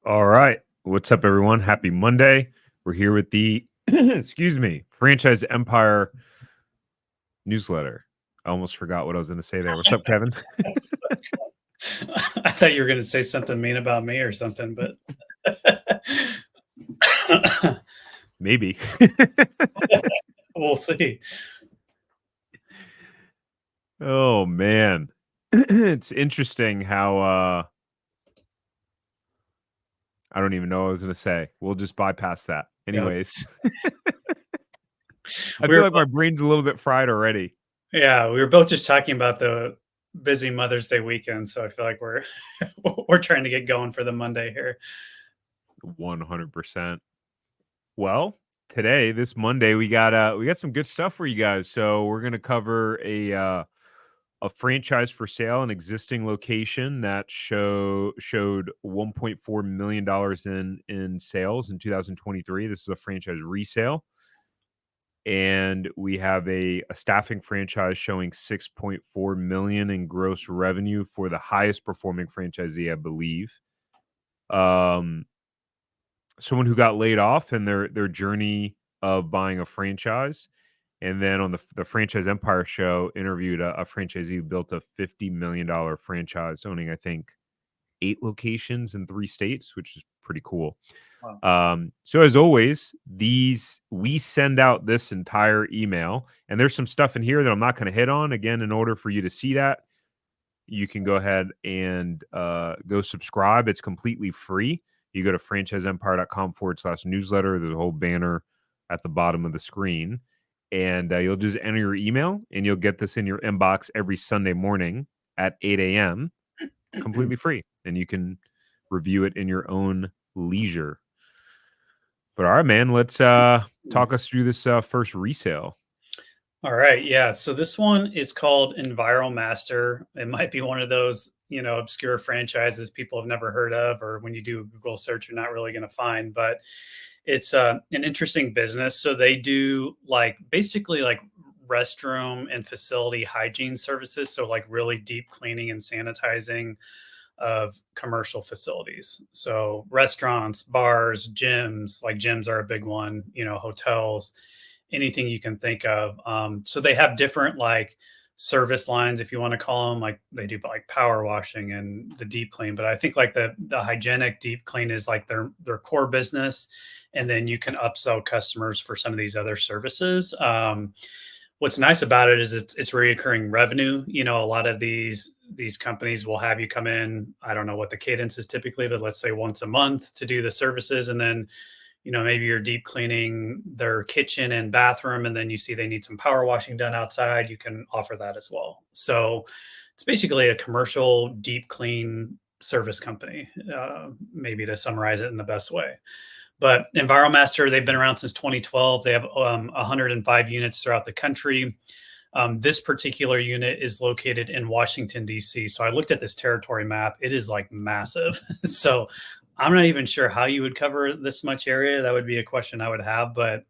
All right. What's up, everyone? Happy Monday. We're here with the, excuse me, Franchise Empire newsletter. I almost forgot what I was going to say there. What's up, Kevin? I thought you were going to say something mean about me or something, but Maybe. we'll see. Oh, man. It's interesting how, I don't even know what I was going to say. We'll just bypass that. Yeah, Anyways, I we feel were like my brain's a little bit fried already. we were both just talking about the busy Mother's Day weekend, so I feel like we're we're trying to get going for the Monday here. 100%. Well, today, this Monday, we got some good stuff for you guys. So we're gonna cover a franchise for sale, an existing location that showed $1.4 million in sales in 2023. This is a franchise resale. And we have a staffing franchise showing 6.4 million in gross revenue for the highest performing franchisee, I believe. Um, Someone who got laid off in their journey of buying a franchise. And then on the Franchise Empire show, interviewed a franchisee who built a $50 million franchise, owning, I think, 8 locations in 3 states, which is pretty cool. Wow. So as always, we send out this entire email, and there's some stuff in here that I'm not going to hit on. Again, in order for you to see that, you can go ahead and go subscribe. It's completely free. You go to franchiseempire.com/newsletter. There's a whole banner at the bottom of the screen. And you'll just enter your email, and you'll get this in your inbox every Sunday morning at 8 a.m. completely free. And you can review it in your own leisure. But all right, man, let's talk us through this first resale. All right, yeah. So this one is called EnviroMaster. It might be one of those, obscure franchises people have never heard of, or when you do a Google search, you're not really going to find. But it's an interesting business. So they do basically restroom and facility hygiene services. So like really deep cleaning and sanitizing of commercial facilities. So restaurants, bars, gyms, like gyms are a big one, hotels, anything you can think of. So they have different service lines, if you want to call them. Like they do like power washing and the deep clean, but I think like the hygienic deep clean is like their core business, and then you can upsell customers for some of these other services. What's nice about it is it's recurring revenue. A lot of these companies will have you come in. I don't know what the cadence is typically, but let's say once a month to do the services, and then maybe you're deep cleaning their kitchen and bathroom, and then you see they need some power washing done outside. You can offer that as well. So it's basically a commercial deep clean service company, maybe to summarize it in the best way. But EnviroMaster, they've been around since 2012. They have 105 units throughout the country. This particular unit is located in Washington, D.C. So I looked at this territory map. It is like massive. So I'm not even sure how you would cover this much area. That would be a question I would have, but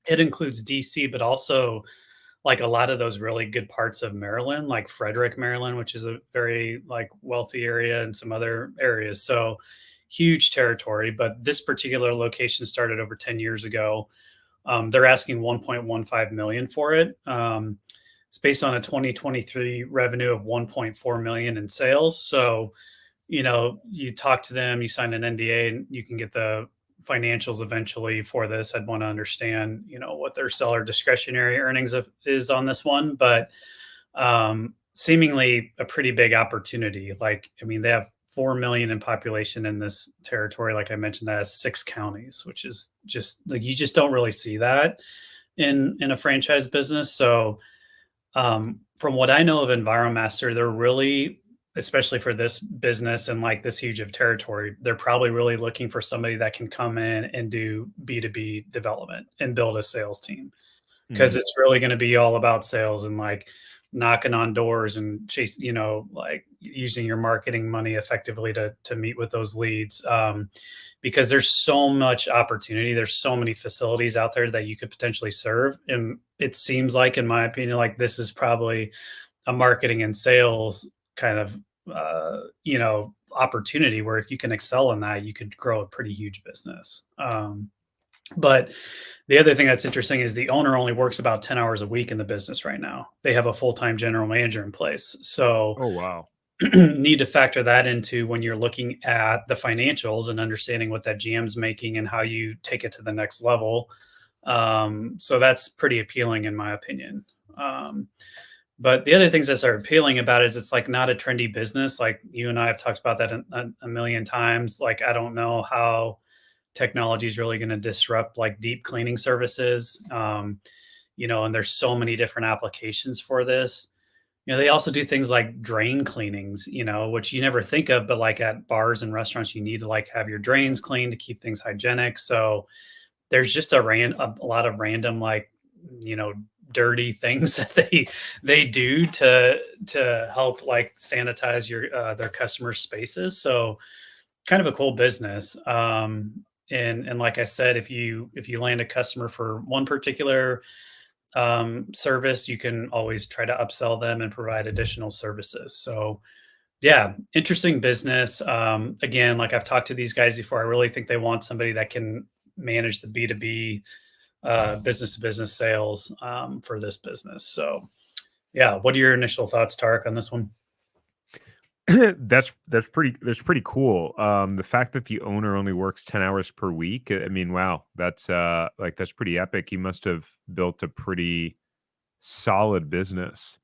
it includes DC, but also like a lot of those really good parts of Maryland, like Frederick, Maryland, which is a very wealthy area, and some other areas. So huge territory. But this particular location started over 10 years ago. They're asking 1.15 million for it. It's based on a 2023 revenue of 1.4 million in sales. So you talk to them, you sign an NDA, and you can get the financials eventually for this. I'd want to understand, what their seller discretionary earnings is on this one, but seemingly a pretty big opportunity. They have 4 million in population in this territory. Like I mentioned, that has 6 counties, which is just you just don't really see that in a franchise business. So from what I know of EnviroMaster, they're really, especially for this business and this huge of territory, they're probably really looking for somebody that can come in and do B2B development and build a sales team, because it's really going to be all about sales and knocking on doors and chase, using your marketing money effectively to meet with those leads. Because there's so much opportunity. There's so many facilities out there that you could potentially serve. And it seems like, in my opinion, this is probably a marketing and sales kind of, opportunity where if you can excel in that, you could grow a pretty huge business. But the other thing that's interesting is the owner only works about 10 hours a week in the business right now. They have a full-time general manager in place. So Oh, wow. need to factor that into when you're looking at the financials and understanding what that GM's making and how you take it to the next level. So that's pretty appealing in my opinion. But the other things that are appealing about it is it's like not a trendy business. Like you and I have talked about that a million times. Like I don't know how technology is really going to disrupt like deep cleaning services. And there's so many different applications for this. They also do things like drain cleanings, which you never think of, but like at bars and restaurants, you need to like have your drains clean to keep things hygienic. So there's just a lot of random like, you know, dirty things that they do to help like sanitize their customer spaces. So kind of a cool business. And like I said, if you land a customer for one particular service, you can always try to upsell them and provide additional services. So yeah, interesting business. Again, like I've talked to these guys before, I really think they want somebody that can manage the B2B business to business sales for this business. So yeah, what are your initial thoughts, Tarek, on this one? That's pretty cool. The fact that the owner only works 10 hours per week, I mean, wow, that's pretty epic. He must have built a pretty solid business,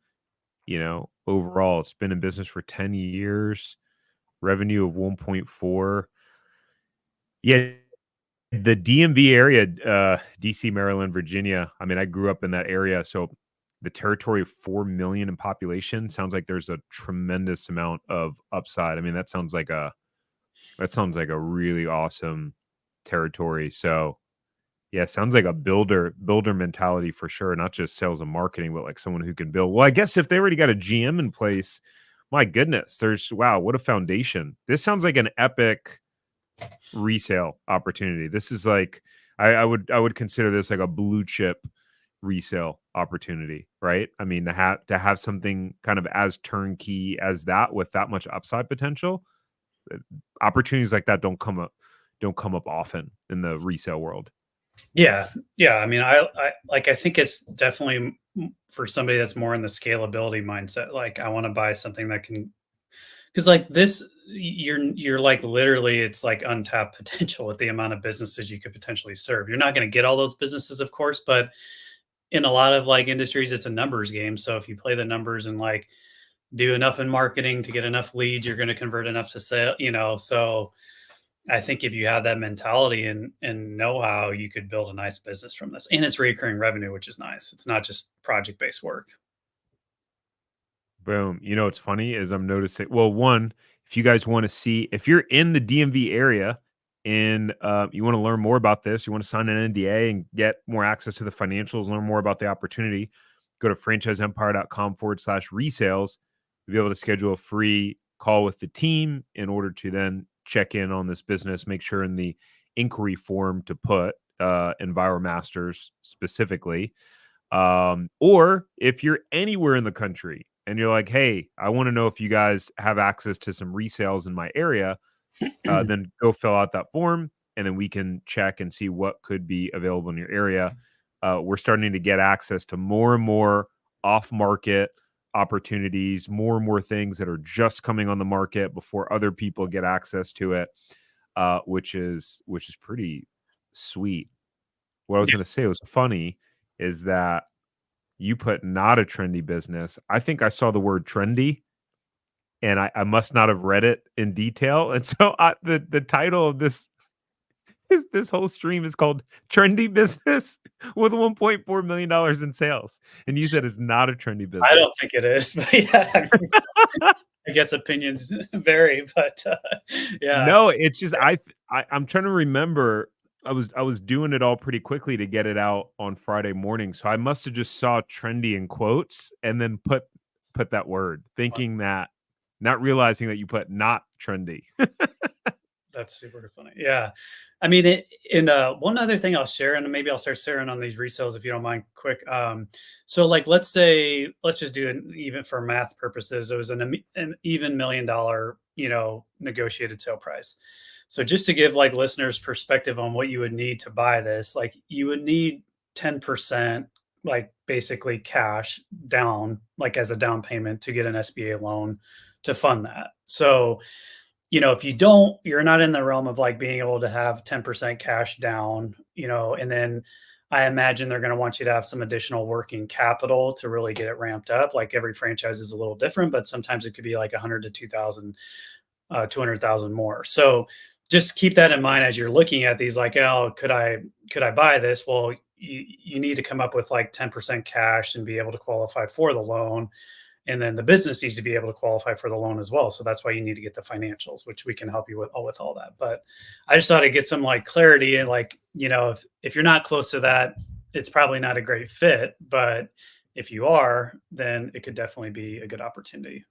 overall. It's been in business for 10 years, revenue of 1.4. Yeah, the DMV area, DC, Maryland, Virginia. I mean, I grew up in that area, so the territory of 4 million in population sounds like there's a tremendous amount of upside. I mean, that sounds like a really awesome territory. So, yeah, sounds like a builder mentality for sure, not just sales and marketing, but like someone who can build. Well, I guess if they already got a GM in place, my goodness, wow, what a foundation. This sounds like an epic resale opportunity. This is like I would consider this like a blue chip resale opportunity, right? I mean, to have something kind of as turnkey as that with that much upside potential, uh, opportunities like that don't come up often in the resale world. Yeah, yeah. I mean, I think it's definitely for somebody that's more in the scalability mindset. Like, I want to buy something that can, because like this, you're like literally, it's like untapped potential with the amount of businesses you could potentially serve. You're not going to get all those businesses, of course, but in a lot of like industries, it's a numbers game. So if you play the numbers and like do enough in marketing to get enough leads, you're going to convert enough to sale. So I think if you have that mentality and know-how, you could build a nice business from this. And it's recurring revenue, which is nice. It's not just project-based work. Boom. What's funny is I'm noticing, well, one, if you guys want to see, if you're in the DMV area and you want to learn more about this, you want to sign an NDA and get more access to the financials, learn more about the opportunity, go to franchiseempire.com/resales to be able to schedule a free call with the team in order to then check in on this business, make sure in the inquiry form to put EnviroMasters specifically. Or if you're anywhere in the country and you're like, hey, I want to know if you guys have access to some resales in my area, then go fill out that form and then we can check and see what could be available in your area. We're starting to get access to more and more off market opportunities, more and more things that are just coming on the market before other people get access to it, which is pretty sweet. What I was going to say was funny is that you put not a trendy business. I think I saw the word trendy and I must not have read it in detail. And so the title of this whole stream is called Trendy Business with $1.4 million in sales. And you said it's not a trendy I don't business. think it is, but yeah, I guess opinions vary, but yeah, No, it's just I'm trying to remember. I was doing it all pretty quickly to get it out on Friday morning. So I must have just saw trendy in quotes and then put that word, thinking that not realizing that you put not trendy. that's super funny. Yeah. I mean, one other thing I'll share, and maybe I'll start sharing on these resales if you don't mind, quick. So like, let's just do an even for math purposes. It was an even $1 million, negotiated sale price. So just to give like listeners perspective on what you would need to buy this, like you would need 10% like basically cash down, like as a down payment to get an SBA loan to fund that. So, if you don't, you're not in the realm of like being able to have 10% cash down, and then I imagine they're going to want you to have some additional working capital to really get it ramped up. Like every franchise is a little different, but sometimes it could be like 100 to 2,000, 200,000 more. So just keep that in mind as you're looking at these. Like, oh, could I buy this? Well, you need to come up with like 10% cash and be able to qualify for the loan, and then the business needs to be able to qualify for the loan as well. So that's why you need to get the financials, which we can help you with all that. But I just thought to get some like clarity, and like, if you're not close to that, it's probably not a great fit. But if you are, then it could definitely be a good opportunity.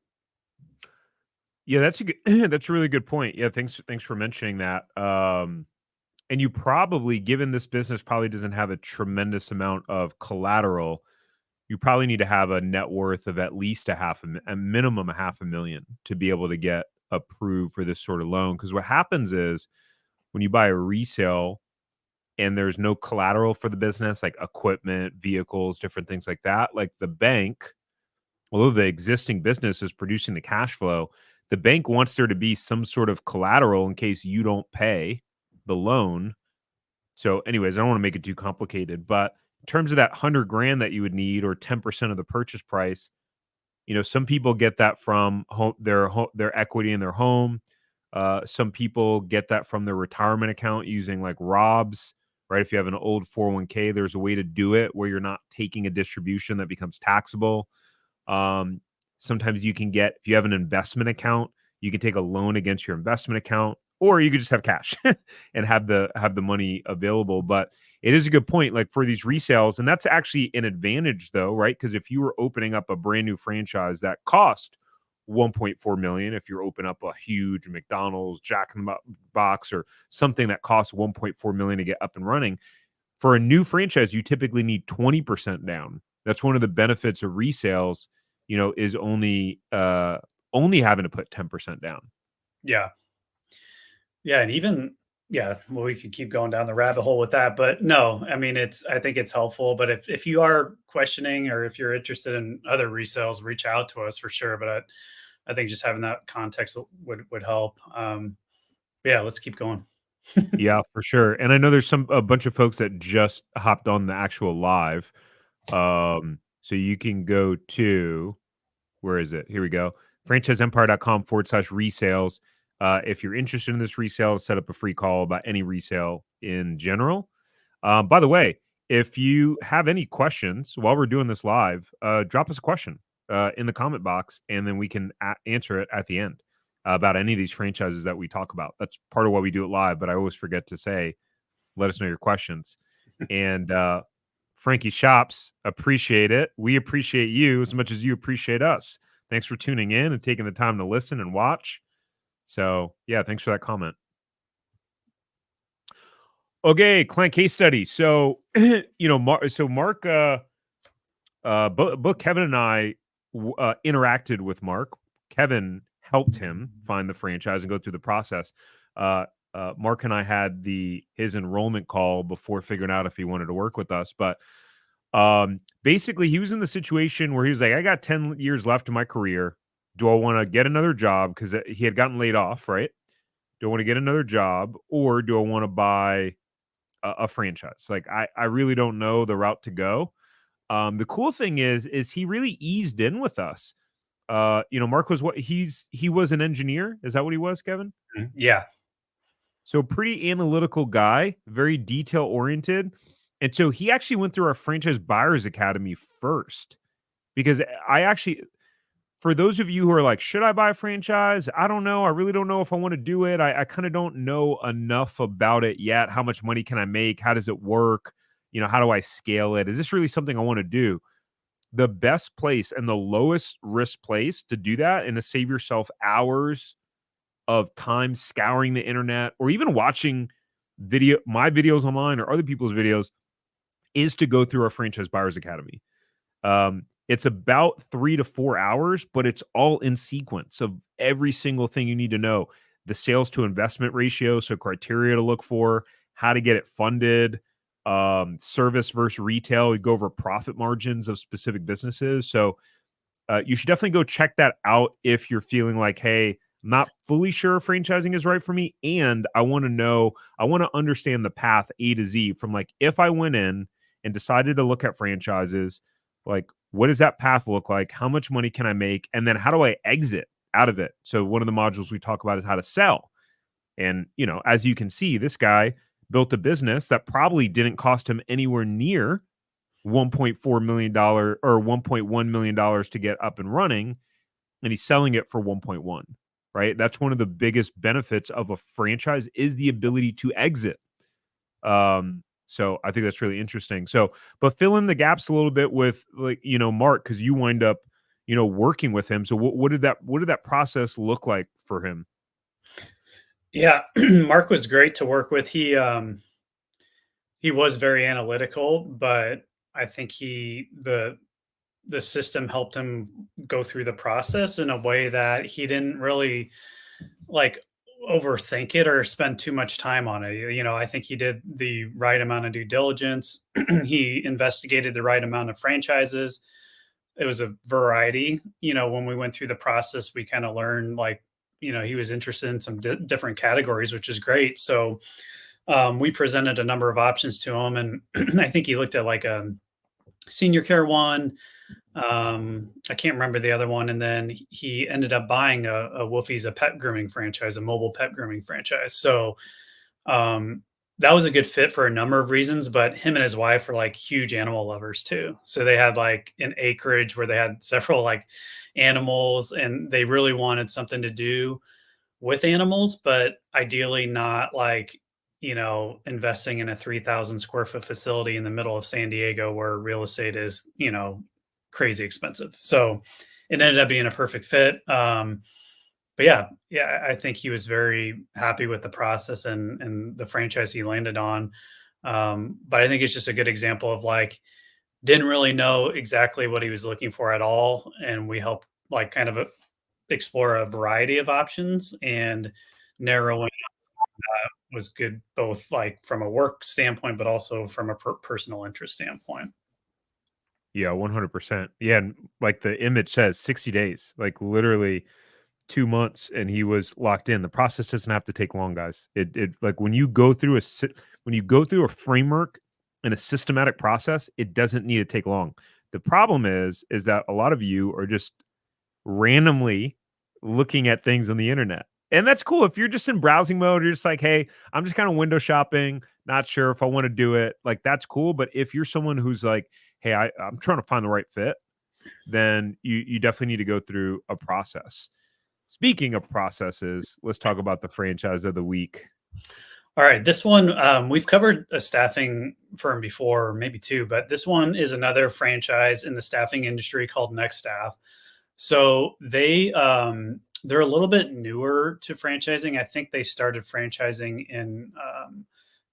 Yeah, that's a good that's a really good point. Yeah, thanks for mentioning that. And you probably, given this business probably doesn't have a tremendous amount of collateral, you probably need to have a net worth of at least a minimum of half a million to be able to get approved for this sort of loan. Because what happens is when you buy a resale and there's no collateral for the business, like equipment, vehicles, different things like that, like the bank, although the existing business is producing the cash flow, the bank wants there to be some sort of collateral in case you don't pay the loan. So, anyways, I don't want to make it too complicated, but in terms of that 100 grand that you would need or 10% of the purchase price, some people get that from their equity in their home. Some people get that from their retirement account using like Robs, right? If you have an old 401k, there's a way to do it where you're not taking a distribution that becomes taxable. Um, Sometimes you can get, if you have an investment account, you can take a loan against your investment account, or you could just have cash and have the money available. But it is a good point, like for these resales, and that's actually an advantage though, right? Because if you were opening up a brand new franchise that cost 1.4 million, if you're opening up a huge McDonald's, Jack in the Box, or something that costs 1.4 million to get up and running, for a new franchise, you typically need 20% down. That's one of the benefits of resales, is only having to put 10% down. Yeah. Yeah. And even, yeah, well, we could keep going down the rabbit hole with that, but no, I mean, I think it's helpful. But if you are questioning or if you're interested in other resales, reach out to us for sure. But I think just having that context would help. Yeah, let's keep going. Yeah, for sure. And I know there's a bunch of folks that just hopped on the actual live. So you can go to, where is it? Here we go. franchiseempire.com/resales. If you're interested in this resale, set up a free call about any resale in general. By the way, if you have any questions while we're doing this live, drop us a question in the comment box, and then we can answer it at the end about any of these franchises that we talk about. That's part of why we do it live, but I always forget to say, let us know your questions. And Frankie Shops, appreciate it. We appreciate you as much as you appreciate us. Thanks for tuning in and taking the time to listen and watch. So, yeah, thanks for that comment. Okay, client case study. So, Mark, both Kevin and I interacted with Mark. Kevin helped him find the franchise and go through the process. Mark and I had his enrollment call before figuring out if he wanted to work with us. But basically, he was in the situation where he was like, I got 10 years left in my career. Do I want to get another job? Because he had gotten laid off, right? Do I want to get another job, or do I want to buy a franchise? Like, I really don't know the route to go. The cool thing is he really eased in with us. Mark was he was an engineer. Is that what he was, Kevin? Yeah. So pretty analytical guy, very detail oriented. And so he actually went through our franchise buyers academy first, because I actually, for those of you who are like, should I buy a franchise? I don't know. I really don't know if I want to do it. I kind of don't know enough about it yet. How much money can I make? How does it work? How do I scale it? Is this really something I want to do? The best place and the lowest risk place to do that and to save yourself hours of time scouring the internet or even watching my videos online or other people's videos is to go through our franchise buyers academy. It's about 3 to 4 hours, but it's all in sequence of every single thing you need to know. The sales to investment ratio, so criteria to look for, how to get it funded, service versus retail. We go over profit margins of specific businesses. So you should definitely go check that out if you're feeling like, hey, I'm not fully sure if franchising is right for me. And I want to know, I want to understand the path A to Z from like if I went in and decided to look at franchises, like what does that path look like? How much money can I make? And then how do I exit out of it? So one of the modules we talk about is how to sell. And, as you can see, this guy built a business that probably didn't cost him anywhere near $1.4 million or $1.1 million to get up and running, and he's selling it for 1.1, right? That's one of the biggest benefits of a franchise is the ability to exit. So I think that's really interesting. So, but fill in the gaps a little bit with like, Mark, because you wind up, working with him. So what did that process look like for him? Yeah, Mark was great to work with. He was very analytical, but I think the system helped him go through the process in a way that he didn't really like overthink it or spend too much time on it. I think he did the right amount of due diligence. He investigated the right amount of franchises. It was a variety. When we went through the process, we kind of learned like, he was interested in some different categories, which is great. So we presented a number of options to him, and I think he looked at like a senior care one. I can't remember the other one, and then he ended up buying a Wolfie's, a pet grooming franchise, a mobile pet grooming franchise. So that was a good fit for a number of reasons. But him and his wife are like huge animal lovers too. So they had like an acreage where they had several like animals, and they really wanted something to do with animals, but ideally not like, investing in a 3,000 square foot facility in the middle of San Diego where real estate is, crazy expensive. So it ended up being a perfect fit. But yeah, I think he was very happy with the process and the franchise he landed on. But I think it's just a good example of like, didn't really know exactly what he was looking for at all. And we helped like kind of explore a variety of options, and narrowing was good both like from a work standpoint but also from a personal interest standpoint. Yeah, 100%. Yeah, and like the image says 60 days, like literally 2 months and he was locked in. The process doesn't have to take long, guys. It like when you go through a framework and a systematic process, it doesn't need to take long. The problem is that a lot of you are just randomly looking at things on the internet. And that's cool. If you're just in browsing mode, you're just like, hey, I'm just kind of window shopping, not sure if I want to do it. Like, that's cool. But if you're someone who's like, hey, I'm trying to find the right fit, then you definitely need to go through a process. Speaking of processes, let's talk about the franchise of the week. All right, this one, we've covered a staffing firm before, maybe two, but this one is another franchise in the staffing industry called Next Staff. So they're a little bit newer to franchising. I think they started franchising in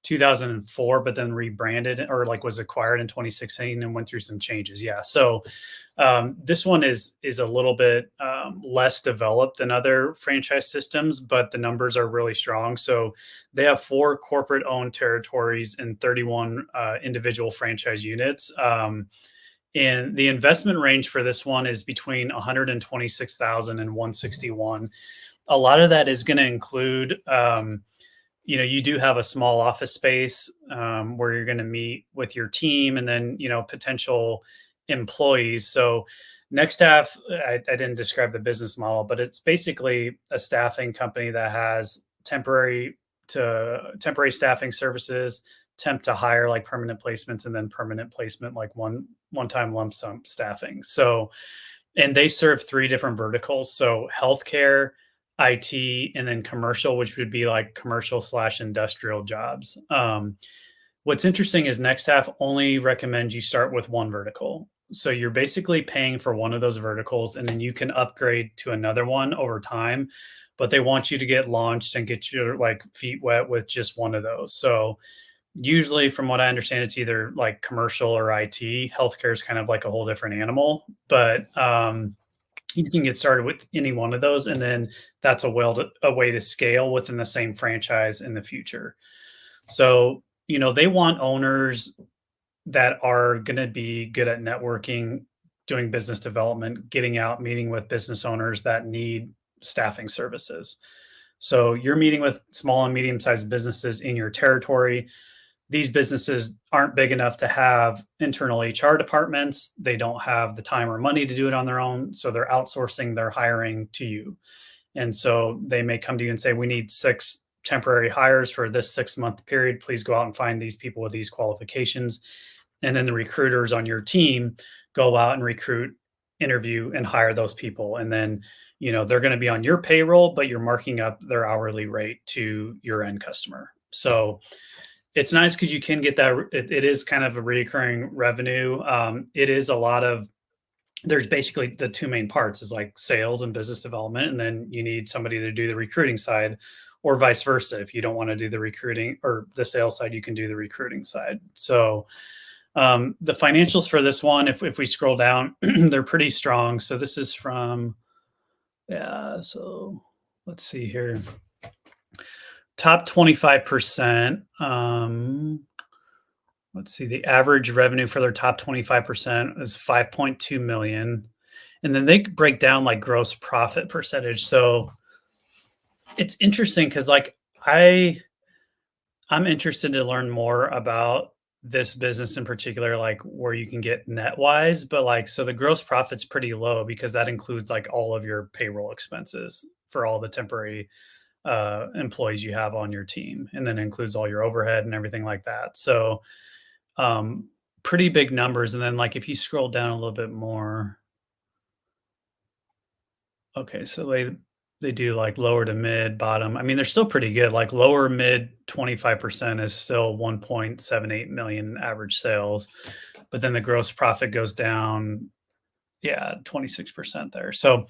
2004, but then rebranded or like was acquired in 2016 and went through some changes. Yeah. So this one is a little bit less developed than other franchise systems, but the numbers are really strong. So they have 4 corporate-owned territories and 31 individual franchise units. And the investment range for this one is between 126,000 and 161. A lot of that is going to include, you do have a small office space where you're going to meet with your team and then, potential employees. So Next Staff, I didn't describe the business model, but it's basically a staffing company that has temporary staffing services, temp to hire like permanent placements, and then permanent placement like one-time lump sum staffing. So, and they serve 3 different verticals. So healthcare, IT, and then commercial, which would be like commercial slash industrial jobs. What's interesting is Next Staff only recommends you start with one vertical. So you're basically paying for one of those verticals and then you can upgrade to another one over time. But they want you to get launched and get your like feet wet with just one of those. So Usually, from what I understand, it's either like commercial or IT. Healthcare is kind of like a whole different animal, but you can get started with any one of those, and then that's a way to scale within the same franchise in the future. So, they want owners that are going to be good at networking, doing business development, getting out, meeting with business owners that need staffing services. So, you're meeting with small and medium sized businesses in your territory. These businesses aren't big enough to have internal HR departments. They don't have the time or money to do it on their own. So, they're outsourcing their hiring to you. And so they may come to you and say, we need 6 temporary hires for this 6 month period. Please go out and find these people with these qualifications. And then the recruiters on your team go out and recruit, interview, and hire those people. And then, they're going to be on your payroll, but you're marking up their hourly rate to your end customer. So it's nice because you can get that. It is kind of a recurring revenue. It is a lot of, there's basically the two main parts is like sales and business development. And then you need somebody to do the recruiting side, or vice versa. If you don't want to do the recruiting or the sales side, you can do the recruiting side. So the financials for this one, if we scroll down, they're pretty strong. So this is from, yeah. So let's see here. Top 25%. Let's see. The average revenue for their top 25% is 5.2 million. And then they break down like gross profit percentage. So it's interesting because I'm interested to learn more about this business in particular, like where you can get net wise, but so the gross profit's pretty low because that includes like all of your payroll expenses for all the temporary employees you have on your team, and then includes all your overhead and everything like that. So pretty big numbers. And then if you scroll down a little bit more, okay, so they do like lower to mid, bottom. I mean, they're still pretty good. Like lower mid 25% is still 1.78 million average sales, but then the gross profit goes down, yeah, 26% there. So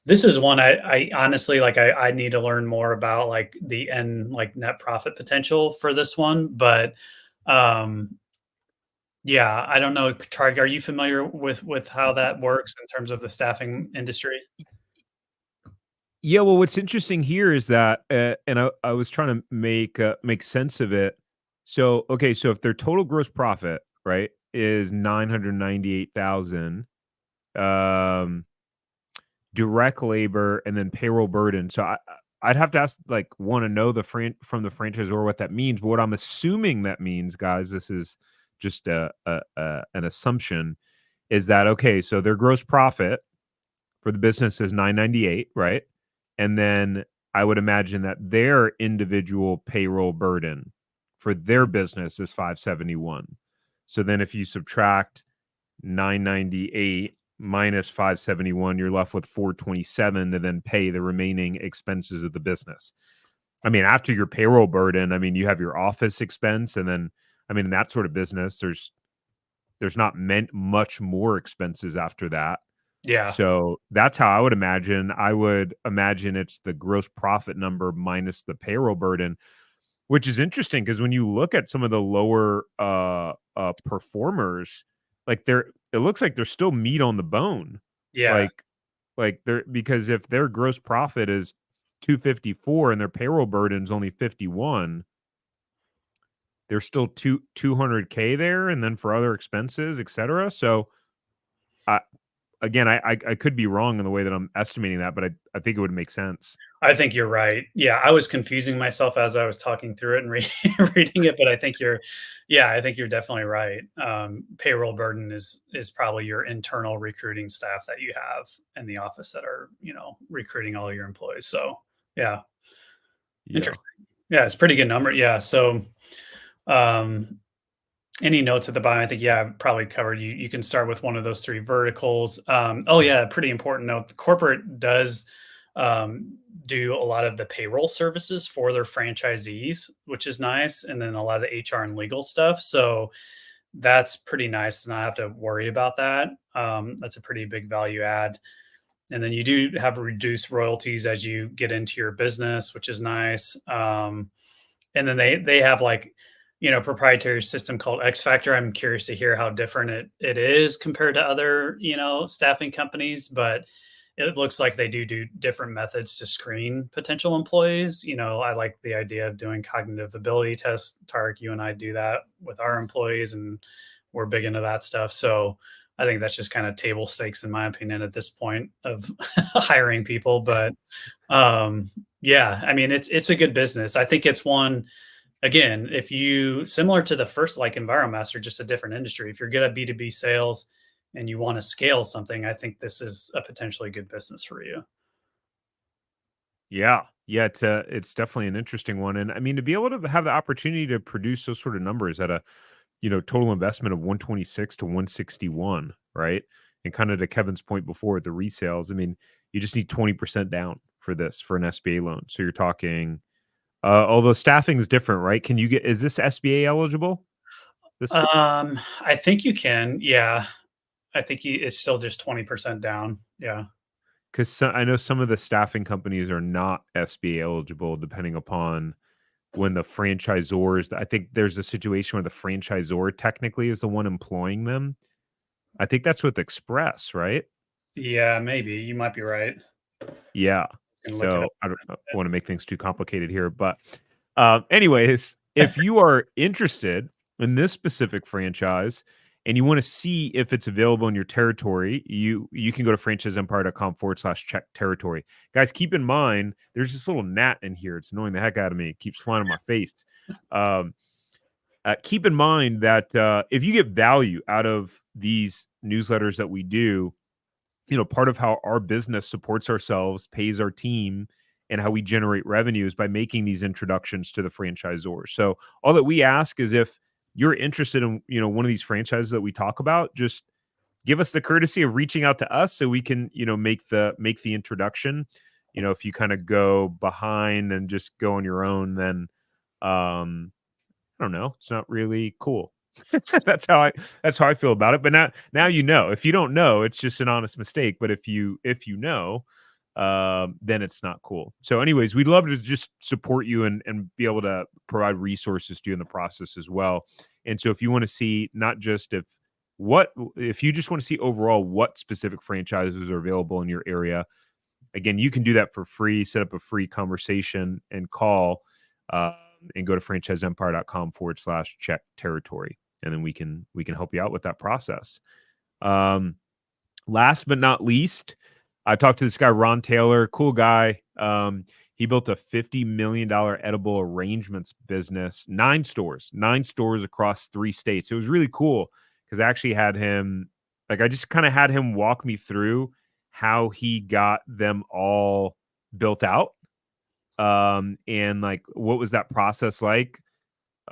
this is one I honestly I need to learn more about, like the end net profit potential for this one. But yeah, I don't know. Targ, are you familiar with how that works in terms of the staffing industry? Yeah, well, what's interesting here is that, and I was trying to make sense of it. So, okay, so if their total gross profit, right, is 998,000, um, direct labor and then payroll burden. So I'd have to ask, like, want to know from the franchisor what that means. But what I'm assuming that means, guys, this is just an assumption, is that okay? So their gross profit for the business is 998, right? And then I would imagine that their individual payroll burden for their business is 571. So then if you subtract 998 minus 571, you're left with 427 to then pay the remaining expenses of the business. I mean, after your payroll burden, I mean, you have your office expense, and then I mean, in that sort of business, there's not meant much more expenses after that. Yeah, So that's how I would imagine. I would imagine it's the gross profit number minus the payroll burden, which is interesting because when you look at some of the lower performers, like it looks like there's still meat on the bone. yeah. Like they're, because if their gross profit is 254 and their payroll burden's only 51, there's still 200K there, and then for other expenses, etc. So I again, I could be wrong in the way that I'm estimating that, but I think it would make sense. I think you're right. Yeah, I was confusing myself as I was talking through it and reading it, but I think you're definitely right. Payroll burden is probably your internal recruiting staff that you have in the office that are recruiting all your employees. So yeah, Yeah. interesting. Yeah, it's a pretty good number. Yeah. So um, any notes at the bottom? I think, yeah, I've probably covered. You can start with one of those three verticals. Oh yeah, pretty important note. The corporate does do a lot of the payroll services for their franchisees, which is nice, and then a lot of the HR and legal stuff. So that's pretty nice to not have to worry about that. That's a pretty big value add. And then you do have reduced royalties as you get into your business, which is nice. And then they have like proprietary system called X Factor. I'm curious to hear how different it is compared to other, staffing companies, but it looks like they do different methods to screen potential employees. I like the idea of doing cognitive ability tests. Tarek, you and I do that with our employees, and we're big into that stuff. So I think that's just kind of table stakes, in my opinion, at this point of hiring people. But yeah, I mean, it's a good business. I think it's one. Again, if you similar to the first like Enviromaster, just a different industry. If you're good at B2B sales and you want to scale something, I think this is a potentially good business for you. Yeah. Yeah, it's definitely an interesting one, and I mean, to be able to have the opportunity to produce those sort of numbers at a, total investment of 126 to 161, right? And kinda to Kevin's point before with the resales, I mean, you just need 20% down for this, for an SBA loan. So you're talking, although staffing is different, right? Can you get is this SBA eligible? This I think you can. Yeah, I think it's still just 20% down. Yeah. 'Cause I know some of the staffing companies are not SBA eligible depending upon when the franchisors I think there's a situation where the franchisor technically is the one employing them. I think that's with Express, right? Yeah, maybe you might be right. Yeah. Gonna look it up. So I don't want to make things too complicated here, but anyways, if you are interested in this specific franchise and you want to see if it's available in your territory, you can go to franchiseempire.com/check territory. Guys, keep in mind there's this little gnat in here. It's annoying the heck out of me. It keeps flying on my face. Um, keep in mind that if you get value out of these newsletters that we do, part of how our business supports ourselves, pays our team, and how we generate revenues by making these introductions to the franchisors. So all that we ask is if you're interested in, one of these franchises that we talk about, just give us the courtesy of reaching out to us so we can, make the introduction. If you kind of go behind and just go on your own, then I don't know, it's not really cool. That's how I feel about it, but now you know. If you don't know, it's just an honest mistake, but if you know, then it's not cool. So anyways, we'd love to just support you and be able to provide resources to you in the process as well. And so if you wanna see not just if you just wanna see overall what specific franchises are available in your area, again, you can do that for free, set up a free conversation and call, um, and go to franchiseempire.com/check territory. And then we can help you out with that process. Um, Last but not least, I talked to this guy, Ron Taylor, cool guy. He built a $50 million edible arrangements business, nine stores across 3 states. It was really cool because I actually had him, like, I just kind of had him walk me through how he got them all built out. And like, what was that process like?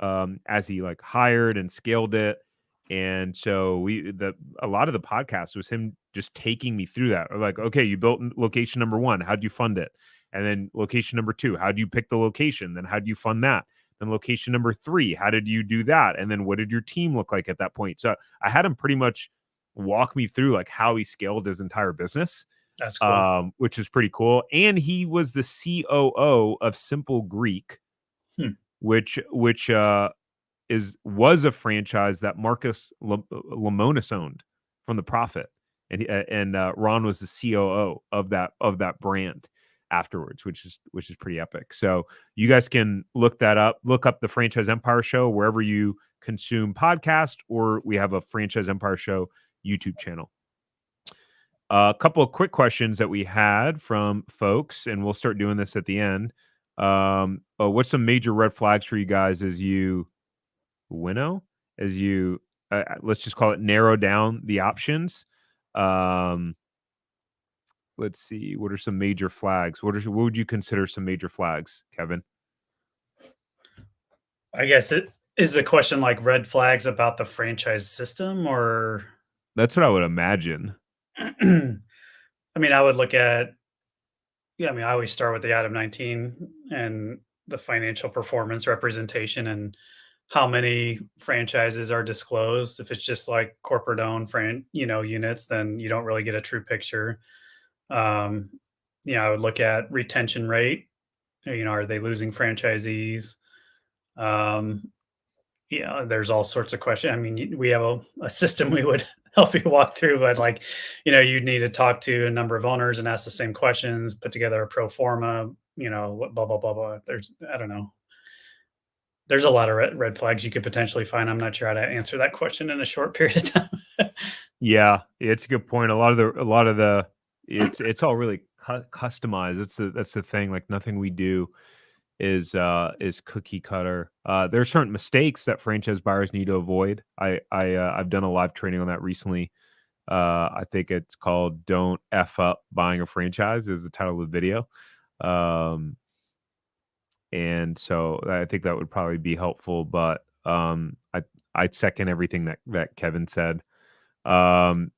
As he like hired and scaled it. And so a lot of the podcast was him just taking me through that. Or like, okay, you built location number one, how'd you fund it? And then location number two, how do you pick the location? Then how do you fund that? Then location number three, how did you do that? And then what did your team look like at that point? So I had him pretty much walk me through like how he scaled his entire business, That's cool. which is pretty cool. And he was the COO of Simple Greek, Hmm, which was a franchise that Marcus Lemonis owned from The Prophet, and Ron was the COO of that brand afterwards, which is pretty epic. So you guys can look that up. Look up the Franchise Empire Show wherever you consume podcast, or we have a Franchise Empire Show YouTube channel. A couple of quick questions that we had from folks, and we'll start doing this at the end. What's some major red flags for you guys as you winnow, as you let's just call it narrow down the options? Um, let's see. What are some major flags? What would you consider some major flags, Kevin? I guess it is the question like red flags about the franchise system or That's what I would imagine. I mean, I would look at yeah, I mean, I always start with the item 19 and the financial performance representation and how many franchises are disclosed. If it's just like corporate owned units, then you don't really get a true picture. Um, I would look at retention rate. Are they losing franchisees? Um, Yeah, there's all sorts of questions. I mean, we have a system we would help you walk through, but like, you'd need to talk to a number of owners and ask the same questions, put together a pro forma, blah, blah, blah, blah. I don't know. There's a lot of red flags you could potentially find. I'm not sure how to answer that question in a short period of time. Yeah, it's a good point. A lot of the it's all really customized. That's the thing. Like nothing we do is cookie cutter. There are certain mistakes that franchise buyers need to avoid. I've done a live training on that recently. I think it's called "Don't F Up Buying a Franchise" is the title of the video. Um, and so I think that would probably be helpful. But I second everything that Kevin said.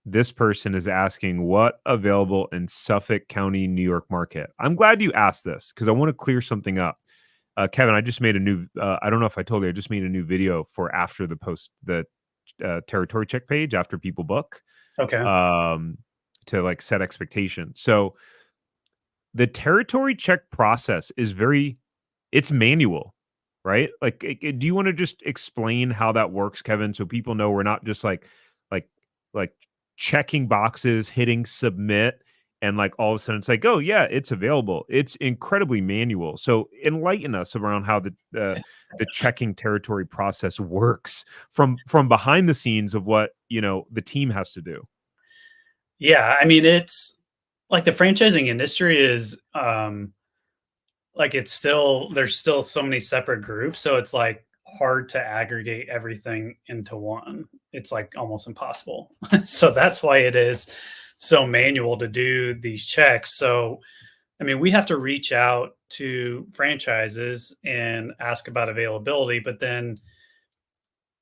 This person is asking what available in Suffolk County, New York market. I'm glad you asked this because I want to clear something up. Kevin, I just made a new. I don't know if I told you. I just made a new video for after the territory check page after people book Okay. um, to like set expectations. So the territory check process is it's manual, right? Like, do you want to just explain how that works, Kevin, so people know we're not just like, like checking boxes, hitting submit, and like all of a sudden it's like, oh yeah, it's available. It's incredibly manual. So enlighten us around how the checking territory process works from behind the scenes of what the team has to do. Yeah, I mean, it's like the franchising industry is like it's still there's still so many separate groups, so it's like hard to aggregate everything into one. It's like almost impossible. So that's why it is so manual to do these checks. So I mean, we have to reach out to franchises and ask about availability, but then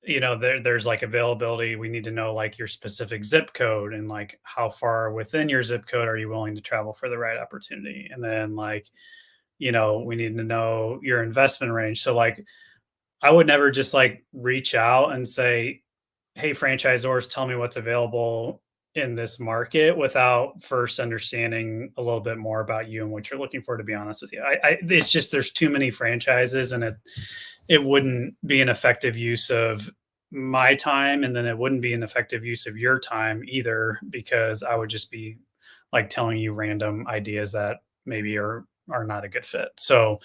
there's like availability. We need to know like your specific zip code and like how far within your zip code are you willing to travel for the right opportunity. And then like, we need to know your investment range. So like I would never just like reach out and say, hey, franchisors, tell me what's available in this market without first understanding a little bit more about you and what you're looking for, to be honest with you. It's just there's too many franchises, and it wouldn't be an effective use of my time, and then it wouldn't be an effective use of your time either, because I would just be like telling you random ideas that maybe are not a good fit. So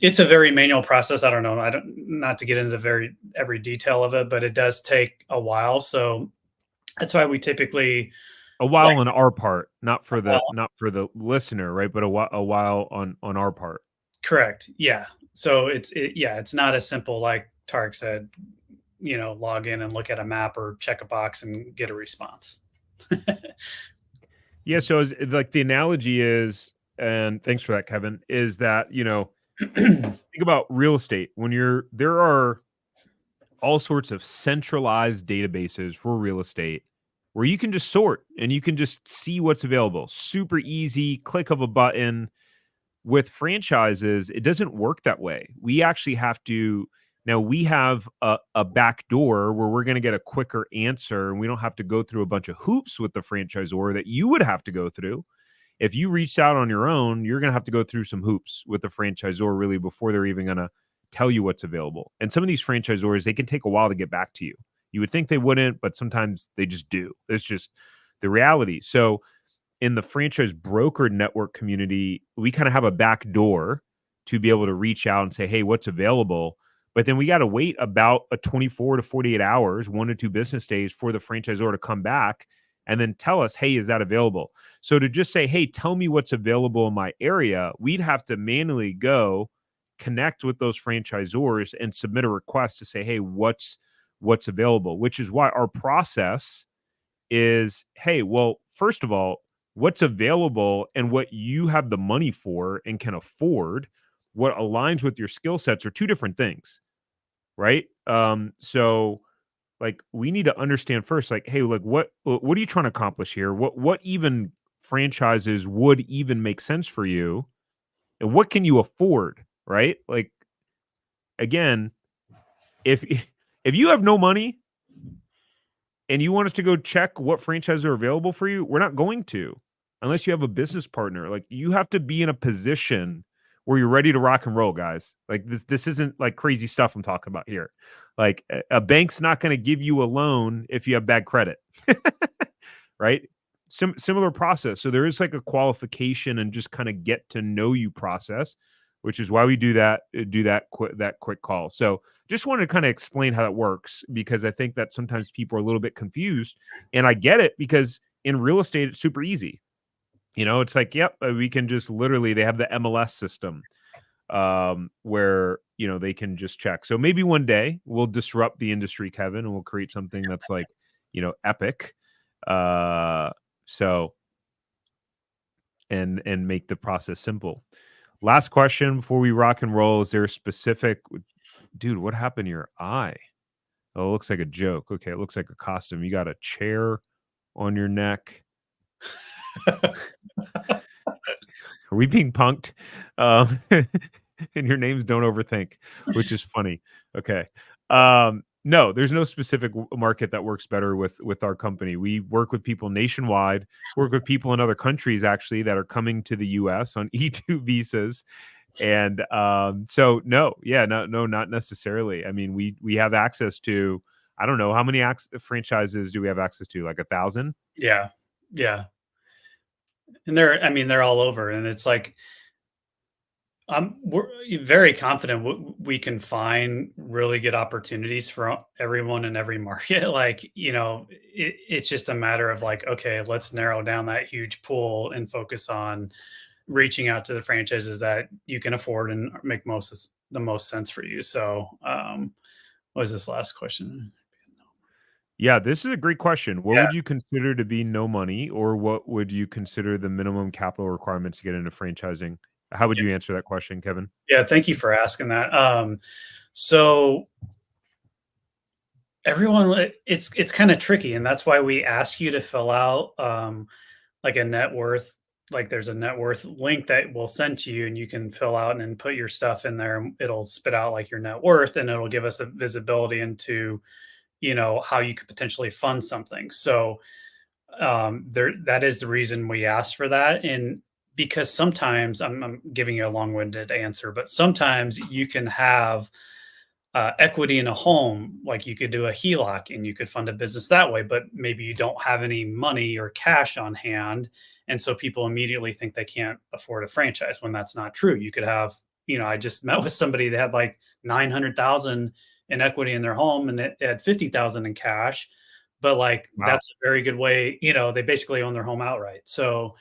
it's a very manual process. I don't know. I don't Not to get into every detail of it, but it does take a while. So that's why we typically A like while on our part, not for the listener, right? But a while on our part. correct. Yeah. So yeah, it's not as simple like Tarek said, log in and look at a map or check a box and get a response. Yeah, so like the analogy is, and thanks for that, Kevin, is that, think about real estate. There are all sorts of centralized databases for real estate where you can just sort and you can just see what's available. Super easy, click of a button. With franchises, it doesn't work that way. We actually have to now we have a back door where we're going to get a quicker answer and we don't have to go through a bunch of hoops with the franchisor that you would have to go through. If you reached out on your own, you're going to have to go through some hoops with the franchisor really before they're even going to tell you what's available. And some of these franchisors, they can take a while to get back to you. You would think they wouldn't, but sometimes they just do. It's just the reality. So in the franchise broker network community, we kind of have a back door to be able to reach out and say, hey, what's available? But then we got to wait about a 24 to 48 hours, 1 to 2 business days for the franchisor to come back and then tell us, hey, is that available? So to just say, hey, tell me what's available in my area, we'd have to manually go connect with those franchisors and submit a request to say, hey, what's available, which is why our process is, hey, well, first of all, what's available and what you have the money for and can afford, what aligns with your skill sets are two different things, right? So like we need to understand first, like, hey, like what are you trying to accomplish here? What even franchises would even make sense for you? And what can you afford, right? Like again, if if you have no money and you want us to go check what franchises are available for you, we're not going to unless you have a business partner. Like you have to be in a position where you're ready to rock and roll, guys. Like this isn't like crazy stuff I'm talking about here. Like a bank's not going to give you a loan if you have bad credit. Right? Similar process. So there is like a qualification and just kind of get to know you process, which is why we do that quick call. So just wanted to kind of explain how that works because I think that sometimes people are a little bit confused, and I get it because in real estate it's super easy. It's like, yep, we can just literally they have the MLS system where they can just check. So maybe one day we'll disrupt the industry, Kevin, and we'll create something that's like epic. Uh, so and make the process simple. Last question before we rock and roll: is there a specific dude? What happened to your eye? Oh, it looks like a joke. Okay, it looks like a costume. You got a chair on your neck. Are we being punked? And your names Don't Overthink, which is funny. Okay. No, there's no specific market that works better with our company. We work with people nationwide, work with people in other countries actually that are coming to the US on E2 visas. And so no, yeah, no, not necessarily. I mean, we have access to, I don't know how many franchises do we have access to? Like 1,000? Yeah. Yeah. And I mean, they're all over. And it's like, we're very confident we can find really good opportunities for everyone in every market. Like, it's just a matter of like, okay, let's narrow down that huge pool and focus on reaching out to the franchises that you can afford and make the most sense for you. So, what was this last question? Yeah, this is a great question. What Yeah, would you consider to be no money, or what would you consider the minimum capital requirements to get into franchising? How would you answer that question, Kevin? yeah. Thank you for asking that. So everyone, it's kind of tricky, and that's why we ask you to fill out like a net worth. Like there's a net worth link that we'll send to you, and you can fill out and then put your stuff in there. And it'll spit out like your net worth, and it'll give us a visibility into how you could potentially fund something. So there, that is the reason we asked for that. And because sometimes I'm giving you a long-winded answer, but sometimes you can have equity in a home, like you could do a HELOC and you could fund a business that way, but maybe you don't have any money or cash on hand. And so people immediately think they can't afford a franchise when that's not true. You could have, I just met with somebody that had like 900,000 in equity in their home and they had 50,000 in cash. But like Wow. that's a very good way, they basically own their home outright. So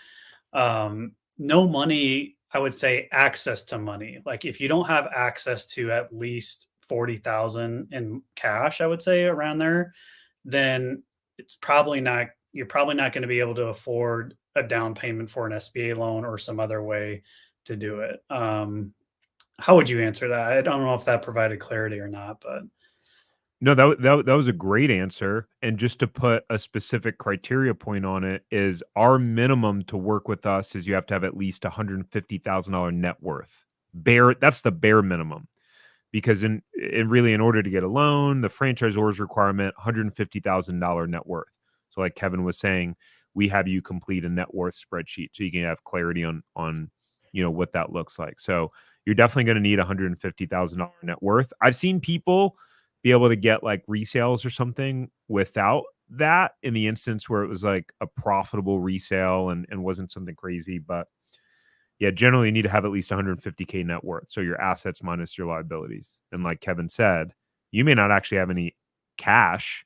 no money, I would say access to money. Like if you don't have access to at least 40,000 in cash, I would say around there, then you're probably not going to be able to afford a down payment for an SBA loan or some other way to do it. How would you answer that? I don't know if that provided clarity or not, but No, that was a great answer. And just to put a specific criteria point on it, is our minimum to work with us is you have to have at least $150,000 net worth. That's the bare minimum. Because in order to get a loan, the franchisor's requirement $150,000 net worth. So like Kevin was saying, we have you complete a net worth spreadsheet so you can have clarity on what that looks like. So you're definitely going to need $150,000 net worth. I've seen people be able to get like resales or something without that in the instance where it was like a profitable resale and wasn't something crazy. But yeah, generally you need to have at least 150K net worth. So your assets minus your liabilities. And like Kevin said, you may not actually have any cash,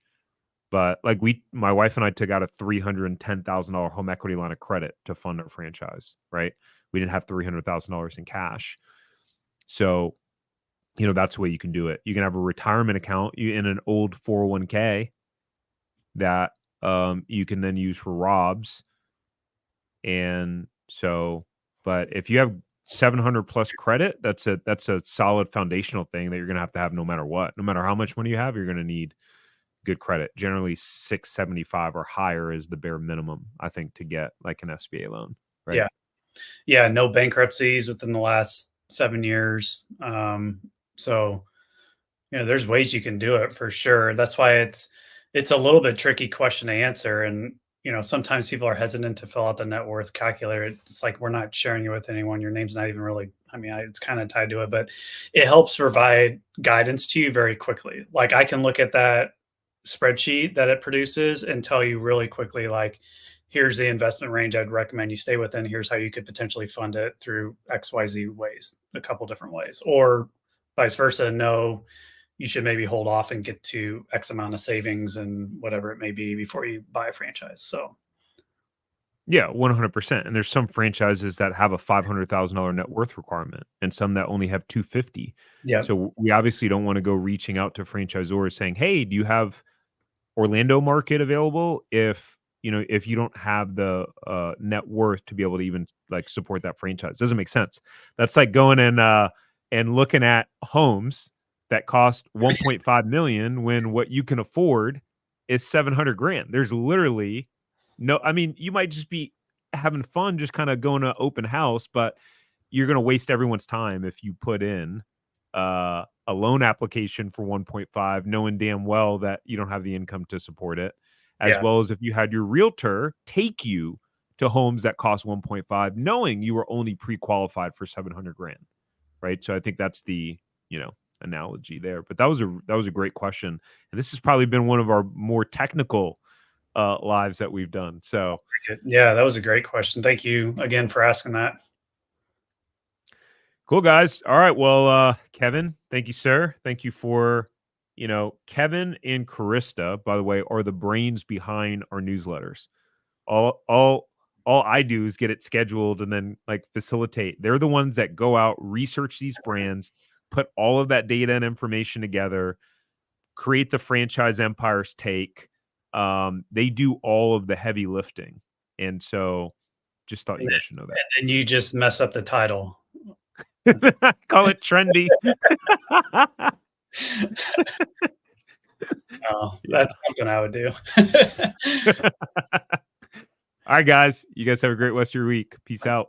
but like my wife and I took out a $310,000 home equity line of credit to fund our franchise, right? We didn't have $300,000 in cash. So, that's the way you can do it. You can have a retirement account in an old 401k that you can then use for ROBs. And so, but if you have 700 plus credit, that's a solid foundational thing that you're going to have no matter what. No matter how much money you have, you're going to need good credit. Generally 675 or higher is the bare minimum, I think, to get like an SBA loan, right? yeah. Yeah, no bankruptcies within the last 7 years. So, there's ways you can do it for sure. That's why it's a little bit tricky question to answer. And, sometimes people are hesitant to fill out the net worth calculator. It's like we're not sharing it with anyone. Your name's not even really I mean, it's kind of tied to it, but it helps provide guidance to you very quickly. Like I can look at that spreadsheet that it produces and tell you really quickly, like, here's the investment range I'd recommend you stay within. Here's how you could potentially fund it through XYZ ways, a couple different ways, or vice versa. No, you should maybe hold off and get to X amount of savings and whatever it may be before you buy a franchise. So, Yeah, 100%. And there's some franchises that have a $500,000 net worth requirement and some that only have 250. yeah, So we obviously don't want to go reaching out to franchisors saying, "Hey, do you have Orlando market available?" If you don't have the net worth to be able to even like support that franchise. Doesn't make sense. That's like going and looking at homes that cost 1.5 million when what you can afford is 700 grand. There's literally no, I mean, you might just be having fun just kind of going to open house, but you're going to waste everyone's time if you put in a loan application for 1.5, knowing damn well that you don't have the income to support it, as yeah, well as if you had your realtor take you to homes that cost 1.5, knowing you were only pre-qualified for 700 grand, right? So I think that's the, analogy there. But that was a great question. And this has probably been one of our more technical lives that we've done. So yeah. That was a great question. Thank you again for asking that. cool, guys. All right. Well, Kevin, thank you, sir. Thank you for, Kevin and Carista, by the way, are the brains behind our newsletters. All, all, all I do is get it scheduled and then like facilitate. They're the ones that go out, research these brands, put all of that data and information together, create the franchise empire's take. They do all of the heavy lifting. And so just thought And you guys should know that. then you just mess up the title. Call it trendy. Oh, Yeah. that's something I would do. All right, guys. You guys have a great rest of your week. Peace out.